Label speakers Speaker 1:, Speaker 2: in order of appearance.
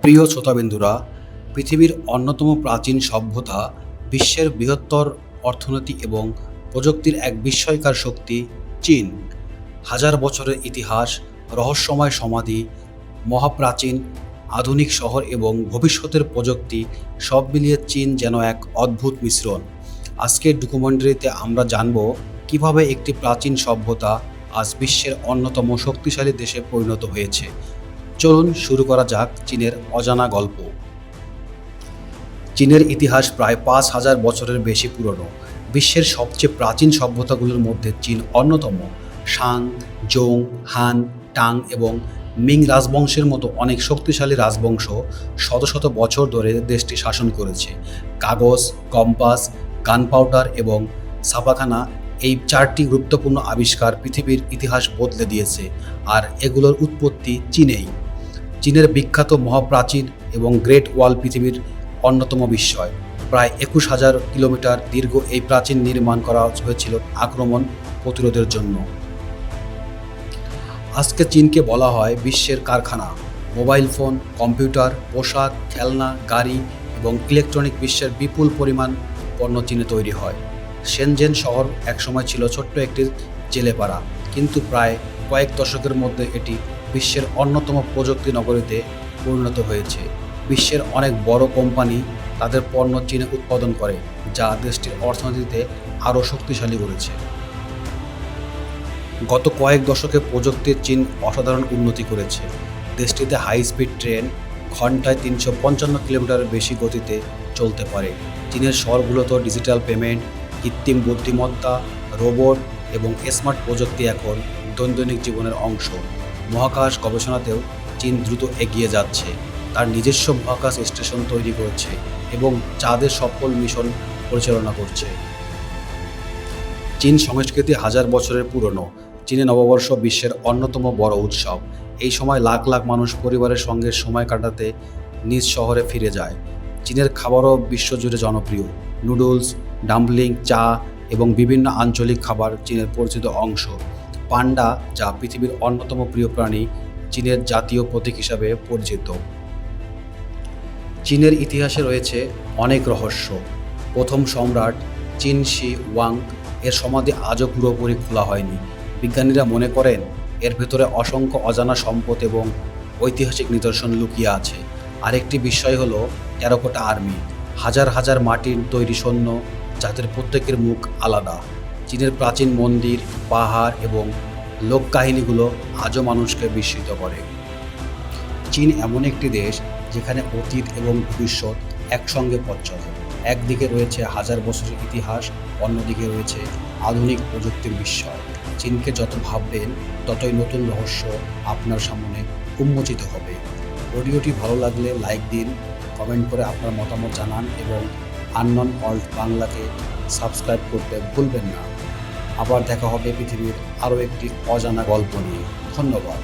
Speaker 1: প্রিয় শ্রোতাবিন্দুরা, পৃথিবীর অন্যতম প্রাচীন সভ্যতা, বিশ্বের বৃহত্তর অর্থনীতি এবং প্রযুক্তির এক বিস্ময়কর শক্তি চীন। হাজার বছরের ইতিহাস, রহস্যময় সমাধি, মহাপ্রাচীন আধুনিক শহর এবং ভবিষ্যতের প্রযুক্তি সব মিলিয়ে চীন যেন এক অদ্ভুত মিশ্রণ। আজকের ডকুমেন্টারিতে আমরা জানব কিভাবে একটি প্রাচীন সভ্যতা আজ বিশ্বের অন্যতম শক্তিশালী দেশে পরিণত হয়েছে। চলুন শুরু করা যাক চীনের অজানা গল্প। চীনের ইতিহাস প্রায় ৫,০০০ বছরের বেশি পুরনো। বিশ্বের সবচেয়ে প্রাচীন সভ্যতাগুলোর মধ্যে চীন অন্যতম। শাং, জোং, হান, টাং এবং মিং রাজবংশের মতো অনেক শক্তিশালী রাজবংশ শত শত বছর ধরে দেশটি শাসন করেছে। কাগজ, কম্পাস, গানপাউডার এবং ছাপাখানা, এই ৪টি গুরুত্বপূর্ণ আবিষ্কার পৃথিবীর ইতিহাস বদলে দিয়েছে, আর এগুলোর উৎপত্তি চীনেই। চীনের বিখ্যাত মহাপ্রাচীন এবং গ্রেট ওয়াল পৃথিবীর অন্যতম বিস্ময়। প্রায় ২১,০০০ কিলোমিটার দীর্ঘ এই প্রাচীন নির্মাণ করা হয়েছিল আক্রমণ প্রতিরোধের জন্য। আজকে চীনকে বলা হয় বিশ্বের কারখানা। মোবাইল ফোন, কম্পিউটার, পোশাক, খেলনা, গাড়ি এবং ইলেকট্রনিক বিশ্বের বিপুল পরিমাণ পণ্য চীনে তৈরি হয়। শেনজেন শহর একসময় ছিল ছোট্ট একটি জেলেপাড়া, কিন্তু প্রায় কয়েক দশকের মধ্যে এটি বিশ্বের অন্যতম প্রযুক্তি নগরীতে পরিণত হয়েছে। বিশ্বের অনেক বড় কোম্পানি তাদের পণ্য চীনে উৎপাদন করে, যা দেশটির অর্থনীতিতে আরও শক্তিশালী করেছে। গত কয়েক দশকে প্রযুক্তির চীন অসাধারণ উন্নতি করেছে। দেশটিতে হাই স্পিড ট্রেন ঘন্টায় ৩৫৫ কিলোমিটারের বেশি গতিতে চলতে পারে। চীনের শহরগুলোতে ডিজিটাল পেমেন্ট, কৃত্রিম বুদ্ধিমত্তা, রোবট এবং স্মার্ট প্রযুক্তি এখন দৈনন্দিন জীবনের অংশ। মহাকাশ গবেষণাতেও চীন দ্রুত এগিয়ে যাচ্ছে। তার নিজস্ব মহাকাশ স্টেশন তৈরি করছে এবং চাঁদের সফল মিশন পরিচালনা করছে। চীন সংস্কৃতি হাজার বছরের পুরনো। চীনে নববর্ষ বিশ্বের অন্যতম বড় উৎসব। এই সময় লাখ লাখ মানুষ পরিবারের সঙ্গে সময় কাটাতে নিজ শহরে ফিরে যায়। চীনের খাবারও বিশ্বজুড়ে জনপ্রিয়। নুডলস, ডাম্পলিং, চা এবং বিভিন্ন আঞ্চলিক খাবার চীনের পরিচিত অংশ। পান্ডা, যা পৃথিবীর অন্যতম প্রিয় প্রাণী, চীনের জাতীয় প্রতীক হিসাবে পরিচিত। চীনের ইতিহাসে রয়েছে অনেক রহস্য। প্রথম সম্রাট চিন শি ওয়াং এর সমাধি আজও পুরোপুরি খোলা হয়নি। বিজ্ঞানীরা মনে করেন এর ভেতরে অসংখ্য অজানা সম্পদ এবং ঐতিহাসিক নিদর্শন লুকিয়ে আছে। আরেকটি বিষয় হলো টেরাকোটা আর্মি, হাজার হাজার মাটির তৈরি সৈন্য যাদের প্রত্যেকের মুখ আলাদা। চীনের প্রাচীন মন্দির, পাহাড় এবং লোককাহিনীগুলো আজও মানুষকে বিস্মিত করে। চীন এমন একটি দেশ যেখানে অতীত এবং ভবিষ্যৎ একসঙ্গে পথ চলে। একদিকে রয়েছে হাজার বছরের ইতিহাস, অন্যদিকে রয়েছে আধুনিক প্রযুক্তির বিস্ময়। চীনকে যত ভাববেন ততই নতুন রহস্য আপনার সামনে উন্মোচিত হবে। ভিডিওটি ভালো লাগলে লাইক দিন, কমেন্ট করে আপনার মতামত জানান এবং আননোন ওয়ার্ল্ড বাংলাকে সাবস্ক্রাইব করতে ভুলবেন না। আবার দেখা হবে পৃথিবীর আরও একটি অজানা গল্প নিয়ে। ধন্যবাদ।